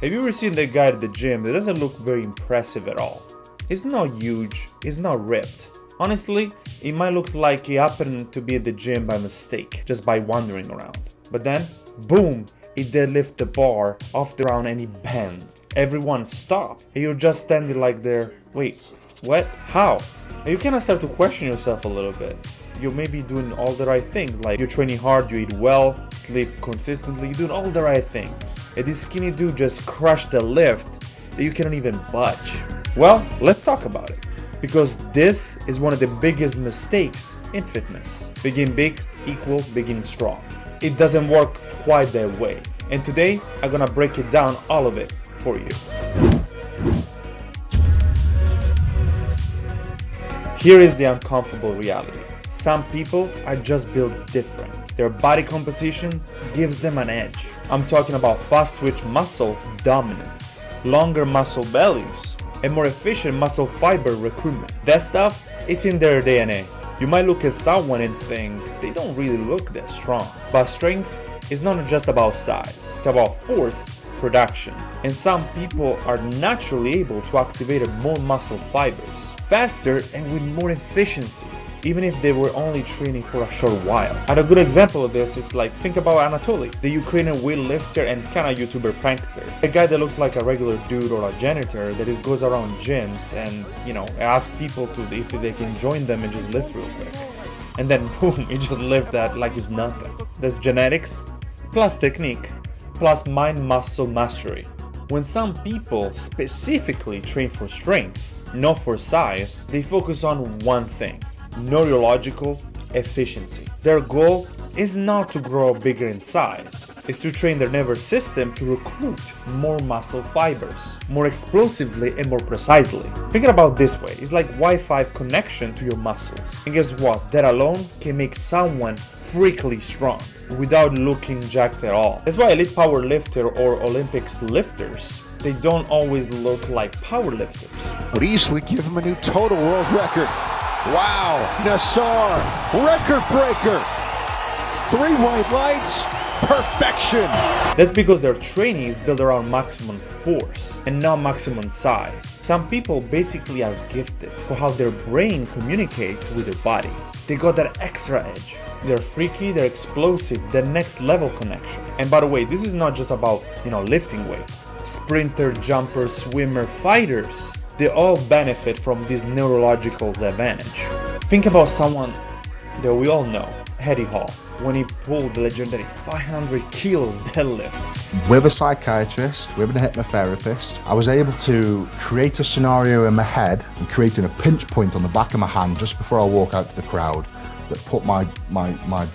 Have you ever seen that guy at the gym that doesn't look very impressive at all? He's not huge, he's not ripped. Honestly, it might look like he happened to be at the gym by mistake, just by wandering around. But then, boom, he deadlifts the bar off the ground and he bends. Everyone stop, and you're just standing like there, wait, what? How? And you kinda start to question yourself a little bit. You may be doing all the right things, like you're training hard, you eat well, sleep consistently, you're doing all the right things. And this skinny dude just crushed the lift that you cannot even budge. Well, let's talk about it. Because this is one of the biggest mistakes in fitness. Begin big equal begin strong. It doesn't work quite that way. And today, I'm gonna break it down, all of it, for you. Here is the uncomfortable reality. Some people are just built different. Their body composition gives them an edge. I'm talking about fast twitch muscles dominance, longer muscle bellies, and more efficient muscle fiber recruitment. That stuff, it's in their DNA. You might look at someone and think they don't really look that strong. But strength is not just about size, it's about force production. And some people are naturally able to activate more muscle fibers faster and with more efficiency, even if they were only training for a short while. And a good example of this is like, think about Anatoly, the Ukrainian weightlifter and kinda YouTuber prankster. A guy that looks like a regular dude or a janitor that just goes around gyms and, ask people if they can join them and just lift real quick. And then boom, he just lift that like it's nothing. That's genetics, plus technique, plus mind-muscle mastery. When some people specifically train for strength, not for size, they focus on one thing: neurological efficiency. Their goal is not to grow bigger in size, it's to train their nervous system to recruit more muscle fibers, more explosively and more precisely. Think about it this way, it's like Wi-Fi connection to your muscles. And guess what? That alone can make someone freakily strong without looking jacked at all. That's why elite power lifter or Olympics lifters, they don't always look like power lifters. Would easily give him a new total world record. Wow, Nassar, record breaker. 3 white lights, perfection. That's because their training is built around maximum force and not maximum size. Some people basically are gifted for how their brain communicates with their body. They got that extra edge. They're freaky, they're explosive, the next level connection. And by the way, this is not just about, lifting weights. Sprinter, jumper, swimmer, fighters, they all benefit from this neurological advantage. Think about someone that we all know, Eddie Hall, when he pulled the legendary 500 kilos deadlifts. With a psychiatrist, with a hypnotherapist, I was able to create a scenario in my head and creating a pinch point on the back of my hand just before I walk out to the crowd that put my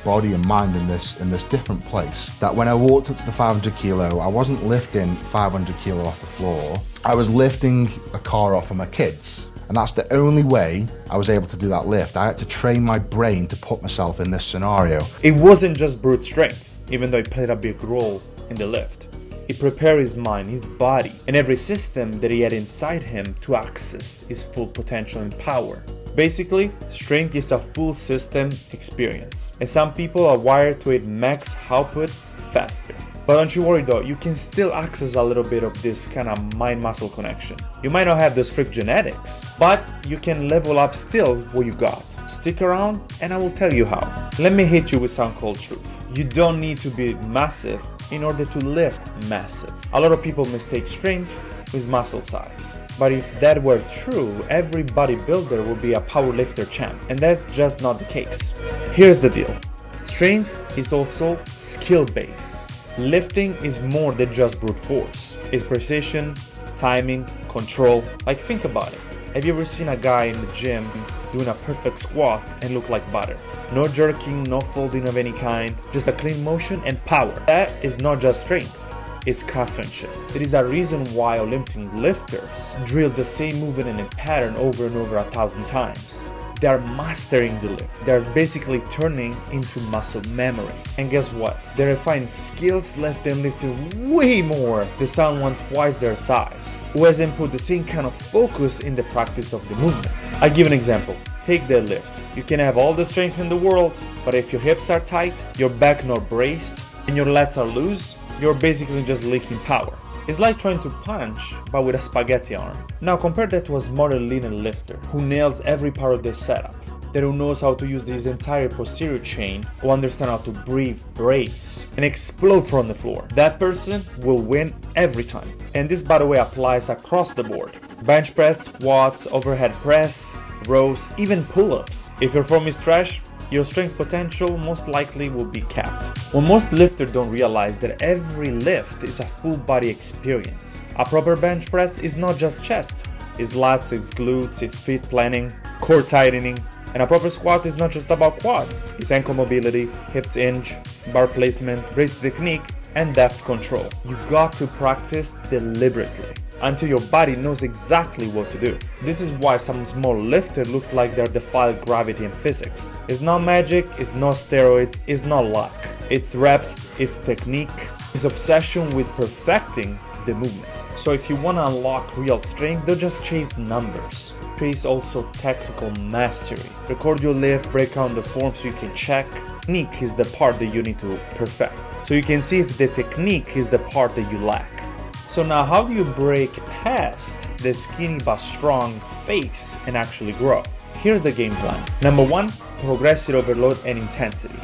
body and mind in this different place. That when I walked up to the 500 kilo, I wasn't lifting 500 kilo off the floor. I was lifting a car off of my kids. And that's the only way I was able to do that lift. I had to train my brain to put myself in this scenario. It wasn't just brute strength, even though it played a big role in the lift. It prepared his mind, his body, and every system that he had inside him to access his full potential and power. Basically, strength is a full system experience, and some people are wired to hit max output faster. But don't you worry though, you can still access a little bit of this kind of mind-muscle connection. You might not have those freak genetics, but you can level up still what you got. Stick around and I will tell you how. Let me hit you with some cold truth. You don't need to be massive in order to lift massive. A lot of people mistake strength with muscle size. But if that were true, every bodybuilder would be a powerlifter champ, and that's just not the case. Here's the deal. Strength is also skill-based. Lifting is more than just brute force. It's precision, timing, control. Like, think about it. Have you ever seen a guy in the gym doing a perfect squat and look like butter? No jerking, no folding of any kind, just a clean motion and power. That is not just strength, it's craftsmanship. There is a reason why Olympic lifters drill the same movement and pattern over and over 1,000 times. They are mastering the lift. They're basically turning into muscle memory. And guess what? They refine skills left them lifting way more than someone twice their size, who hasn't put the same kind of focus in the practice of the movement. I'll give an example. Take deadlift. You can have all the strength in the world, but if your hips are tight, your back not braced, and your lats are loose, you're basically just leaking power. It's like trying to punch, but with a spaghetti arm. Now compare that to a smaller leaner lifter, who nails every part of their setup, that who knows how to use this entire posterior chain, who understands how to breathe, brace, and explode from the floor. That person will win every time. And this, by the way, applies across the board. Bench press, squats, overhead press, rows, even pull-ups. If your form is trash, your strength potential most likely will be capped. What most lifters don't realize that every lift is a full body experience. A proper bench press is not just chest. It's lats, it's glutes, it's feet planning, core tightening. And a proper squat is not just about quads. It's ankle mobility, hips hinge, bar placement, brace technique, and depth control. You got to practice deliberately until your body knows exactly what to do. This is why some small lifter looks like they're defied gravity and physics. It's not magic, it's not steroids, it's not luck. It's reps, it's technique, it's obsession with perfecting the movement. So if you want to unlock real strength, don't just chase numbers. Chase also technical mastery. Record your lift, break down the form so you can check. Technique is the part that you need to perfect, so you can see if the technique is the part that you lack. So now how do you break past the skinny but strong face and actually grow? Here's the game plan. Number 1, progressive overload and intensity.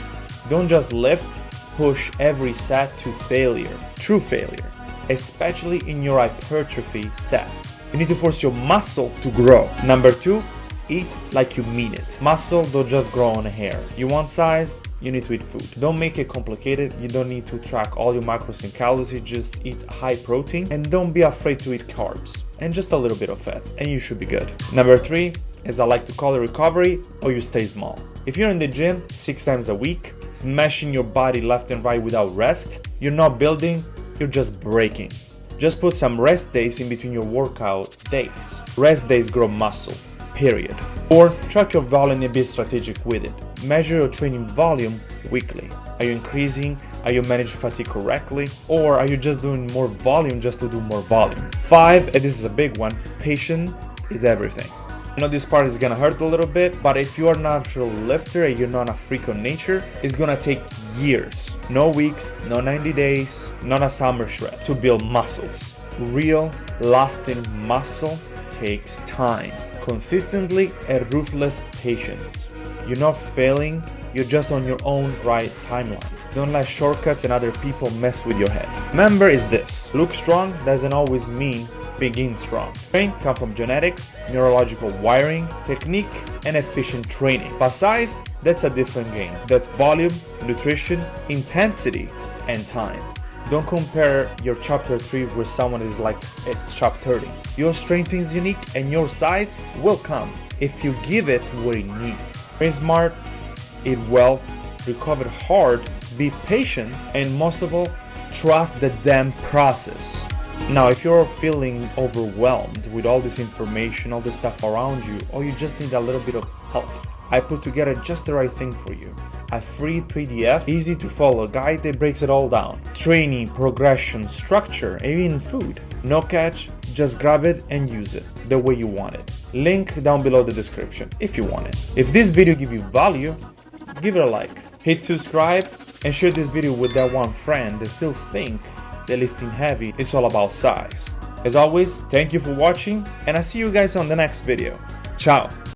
Don't just lift, push every set to failure, true failure, especially in your hypertrophy sets. You need to force your muscle to grow. Number 2, eat like you mean it. Muscle don't just grow on hair. You want size, you need to eat food. Don't make it complicated. You don't need to track all your macros and calories. You just eat high protein and don't be afraid to eat carbs and just a little bit of fats and you should be good. Number 3, as I like to call it, recovery, or you stay small. If you're in the gym 6 times a week, smashing your body left and right without rest, you're not building, you're just breaking. Just put some rest days in between your workout days. Rest days grow muscle, period. Or track your volume and be strategic with it. Measure your training volume weekly. Are you increasing? Are you managing fatigue correctly? Or are you just doing more volume just to do more volume? 5, and this is a big one, patience is everything. I know this part is gonna hurt a little bit, but if you are a natural lifter and you're not a freak of nature, it's gonna take years. No weeks, no 90 days, not a summer shred to build muscles. Real, lasting muscle takes time. Consistently and ruthless patience. You're not failing, you're just on your own right timeline. Don't let shortcuts and other people mess with your head. Remember is this, look strong doesn't always mean begin strong. Strength comes from genetics, neurological wiring, technique, and efficient training. But size, that's a different game. That's volume, nutrition, intensity, and time. Don't compare your chapter 3 with someone is like at chapter 30. Your strength is unique and your size will come if you give it what it needs. Train smart, eat well, recover hard, be patient, and most of all, trust the damn process. Now, if you're feeling overwhelmed with all this information, all this stuff around you, or you just need a little bit of help, I put together just the right thing for you. A free PDF, easy to follow guide that breaks it all down. Training, progression, structure, and even food. No catch, just grab it and use it the way you want it. Link down below the description if you want it. If this video gives you value, give it a like. Hit subscribe and share this video with that one friend that still think that lifting heavy is all about size. As always, thank you for watching and I'll see you guys on the next video. Ciao!